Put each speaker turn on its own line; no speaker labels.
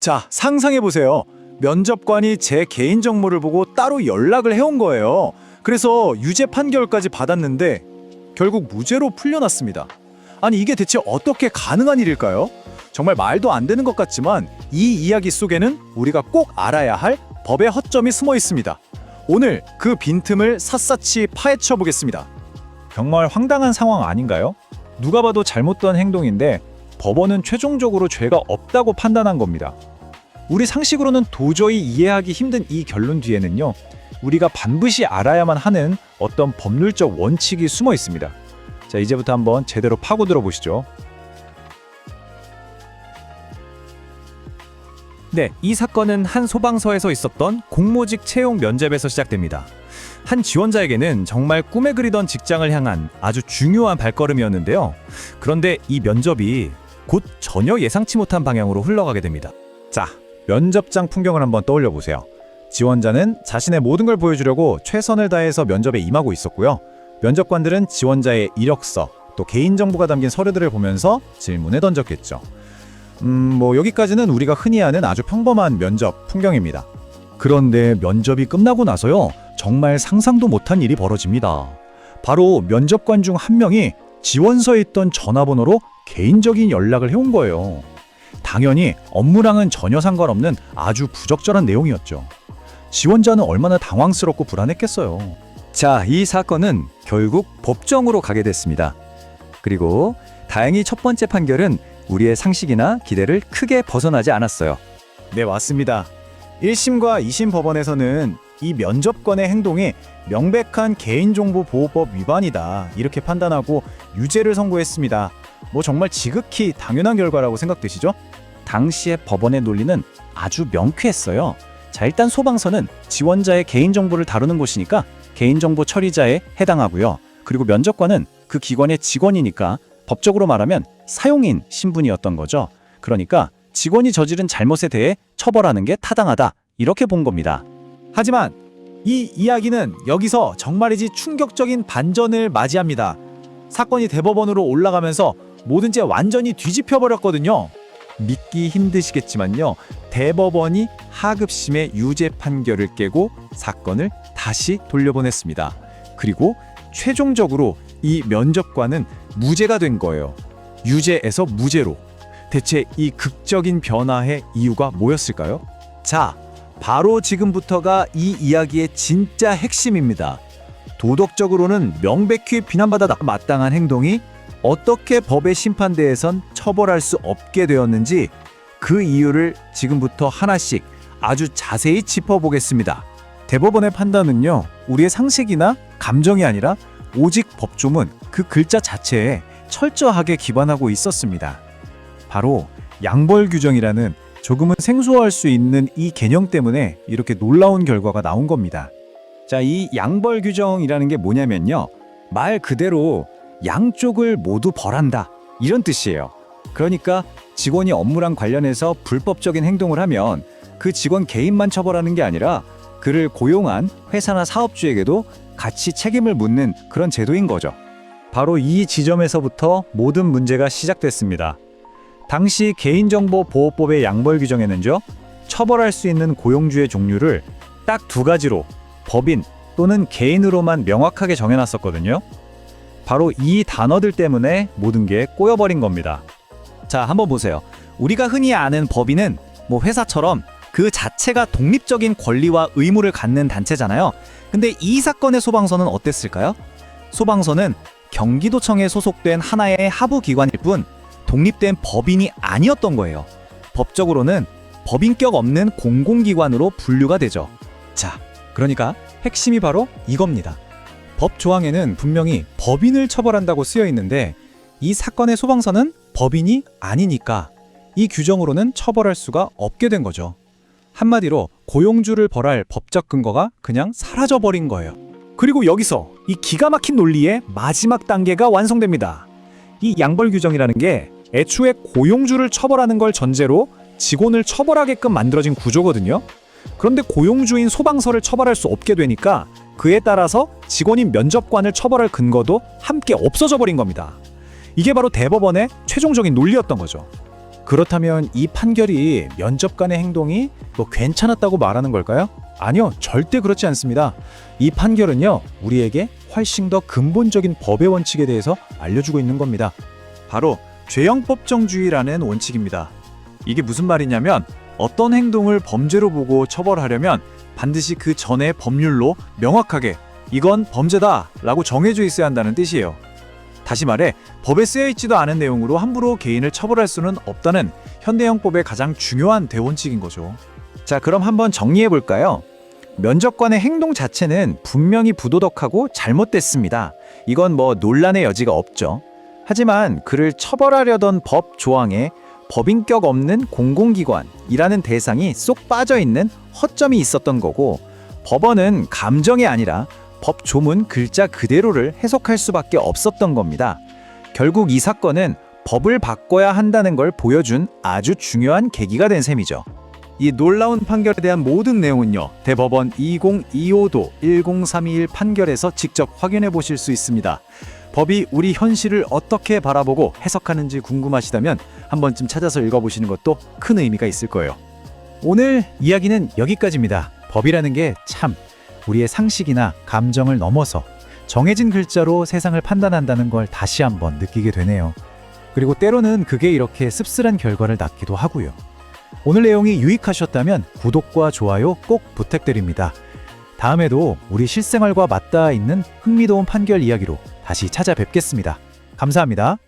자, 상상해보세요. 면접관이 제 개인 정보를 보고 따로 연락을 해온 거예요. 그래서 유죄 판결까지 받았는데 결국 무죄로 풀려났습니다. 아니, 이게 대체 어떻게 가능한 일일까요? 정말 말도 안 되는 것 같지만 이 이야기 속에는 우리가 꼭 알아야 할 법의 허점이 숨어 있습니다. 오늘 그 빈틈을 샅샅이 파헤쳐 보겠습니다.
정말 황당한 상황 아닌가요? 누가 봐도 잘못된 행동인데 법원은 최종적으로 죄가 없다고 판단한 겁니다. 우리 상식으로는 도저히 이해하기 힘든 이 결론 뒤에는요, 우리가 반드시 알아야만 하는 어떤 법률적 원칙이 숨어 있습니다. 자, 이제부터 한번 제대로 파고들어 보시죠.
네, 이 사건은 한 소방서에서 있었던 공모직 채용 면접에서 시작됩니다. 한 지원자에게는 정말 꿈에 그리던 직장을 향한 아주 중요한 발걸음이었는데요. 그런데 이 면접이 곧 전혀 예상치 못한 방향으로 흘러가게 됩니다.
자, 면접장 풍경을 한번 떠올려 보세요. 지원자는 자신의 모든 걸 보여주려고 최선을 다해서 면접에 임하고 있었고요. 면접관들은 지원자의 이력서, 또 개인정보가 담긴 서류들을 보면서 질문을 던졌겠죠. 여기까지는 우리가 흔히 아는 아주 평범한 면접 풍경입니다. 그런데 면접이 끝나고 나서요, 정말 상상도 못한 일이 벌어집니다. 바로 면접관 중 한 명이 지원서에 있던 전화번호로 개인적인 연락을 해온 거예요. 당연히 업무랑은 전혀 상관없는 아주 부적절한 내용이었죠. 지원자는 얼마나 당황스럽고 불안했겠어요.
자, 이 사건은 결국 법정으로 가게 됐습니다. 그리고 다행히 첫 번째 판결은 우리의 상식이나 기대를 크게 벗어나지 않았어요.
네, 맞습니다. 1심과 2심 법원에서는 이 면접관의 행동이 명백한 개인정보보호법 위반이다, 이렇게 판단하고 유죄를 선고했습니다. 정말 지극히 당연한 결과라고 생각되시죠?
당시의 법원의 논리는 아주 명쾌했어요. 자, 일단 소방서는 지원자의 개인정보를 다루는 곳이니까 개인정보 처리자에 해당하고요. 그리고 면접관은 그 기관의 직원이니까 법적으로 말하면 사용인 신분이었던 거죠. 그러니까 직원이 저지른 잘못에 대해 처벌하는 게 타당하다, 이렇게 본 겁니다.
하지만 이 이야기는 여기서 정말이지 충격적인 반전을 맞이합니다. 사건이 대법원으로 올라가면서 모든 게 완전히 뒤집혀 버렸거든요.
믿기 힘드시겠지만요, 대법원이 하급심의 유죄 판결을 깨고 사건을 다시 돌려보냈습니다. 그리고 최종적으로 이 면접관은 무죄가 된 거예요. 유죄에서 무죄로. 대체 이 극적인 변화의 이유가 뭐였을까요?
자, 바로 지금부터가 이 이야기의 진짜 핵심입니다. 도덕적으로는 명백히 비난받아 마땅한 행동이 어떻게 법의 심판대에선 처벌할 수 없게 되었는지, 그 이유를 지금부터 하나씩 아주 자세히 짚어보겠습니다.
대법원의 판단은요, 우리의 상식이나 감정이 아니라 오직 법조문 그 글자 자체에 철저하게 기반하고 있었습니다. 바로 양벌 규정이라는 조금은 생소할 수 있는 이 개념 때문에 이렇게 놀라운 결과가 나온 겁니다.
자, 이 양벌 규정이라는 게 뭐냐면요, 말 그대로 양쪽을 모두 벌한다, 이런 뜻이에요. 그러니까 직원이 업무랑 관련해서 불법적인 행동을 하면 그 직원 개인만 처벌하는 게 아니라 그를 고용한 회사나 사업주에게도 같이 책임을 묻는 그런 제도인 거죠.
바로 이 지점에서부터 모든 문제가 시작됐습니다. 당시 개인정보보호법의 양벌 규정에는요, 처벌할 수 있는 고용주의 종류를 딱 두 가지로 법인 또는 개인으로만 명확하게 정해놨었거든요. 바로 이 단어들 때문에 모든 게 꼬여버린 겁니다.
자, 한번 보세요. 우리가 흔히 아는 법인은 회사처럼 그 자체가 독립적인 권리와 의무를 갖는 단체잖아요. 근데 이 사건의 소방서는 어땠을까요? 소방서는 경기도청에 소속된 하나의 하부기관일 뿐 독립된 법인이 아니었던 거예요. 법적으로는 법인격 없는 공공기관으로 분류가 되죠. 자, 그러니까 핵심이 바로 이겁니다.
법 조항에는 분명히 법인을 처벌한다고 쓰여 있는데 이 사건의 소방서는 법인이 아니니까 이 규정으로는 처벌할 수가 없게 된 거죠. 한마디로 고용주를 벌할 법적 근거가 그냥 사라져버린 거예요.
그리고 여기서 이 기가 막힌 논리의 마지막 단계가 완성됩니다. 이 양벌 규정이라는 게 애초에 고용주를 처벌하는 걸 전제로 직원을 처벌하게끔 만들어진 구조거든요. 그런데 고용주인 소방서를 처벌할 수 없게 되니까 그에 따라서 직원인 면접관을 처벌할 근거도 함께 없어져 버린 겁니다. 이게 바로 대법원의 최종적인 논리였던 거죠.
그렇다면 이 판결이 면접관의 행동이 괜찮았다고 말하는 걸까요? 아니요, 절대 그렇지 않습니다. 이 판결은요, 우리에게 훨씬 더 근본적인 법의 원칙에 대해서 알려주고 있는 겁니다.
바로 죄형법정주의라는 원칙입니다. 이게 무슨 말이냐면 어떤 행동을 범죄로 보고 처벌하려면 반드시 그 전에 법률로 명확하게 이건 범죄다 라고 정해져 있어야 한다는 뜻이에요. 다시 말해 법에 쓰여있지도 않은 내용으로 함부로 개인을 처벌할 수는 없다는 현대형법의 가장 중요한 대원칙인 거죠.
자, 그럼 한번 정리해 볼까요? 면접관의 행동 자체는 분명히 부도덕하고 잘못됐습니다. 이건 논란의 여지가 없죠. 하지만 그를 처벌하려던 법 조항에 법인격 없는 공공기관이라는 대상이 쏙 빠져있는 허점이 있었던 거고, 법원은 감정이 아니라 법 조문 글자 그대로를 해석할 수밖에 없었던 겁니다. 결국 이 사건은 법을 바꿔야 한다는 걸 보여준 아주 중요한 계기가 된 셈이죠.
이 놀라운 판결에 대한 모든 내용은요, 대법원 2025도 1032일 판결에서 직접 확인해 보실 수 있습니다. 법이 우리 현실을 어떻게 바라보고 해석하는지 궁금하시다면 한 번쯤 찾아서 읽어보시는 것도 큰 의미가 있을 거예요.
오늘 이야기는 여기까지입니다. 법이라는 게 참 우리의 상식이나 감정을 넘어서 정해진 글자로 세상을 판단한다는 걸 다시 한번 느끼게 되네요. 그리고 때로는 그게 이렇게 씁쓸한 결과를 낳기도 하고요. 오늘 내용이 유익하셨다면 구독과 좋아요 꼭 부탁드립니다. 다음에도 우리 실생활과 맞닿아 있는 흥미로운 판결 이야기로 다시 찾아뵙겠습니다. 감사합니다.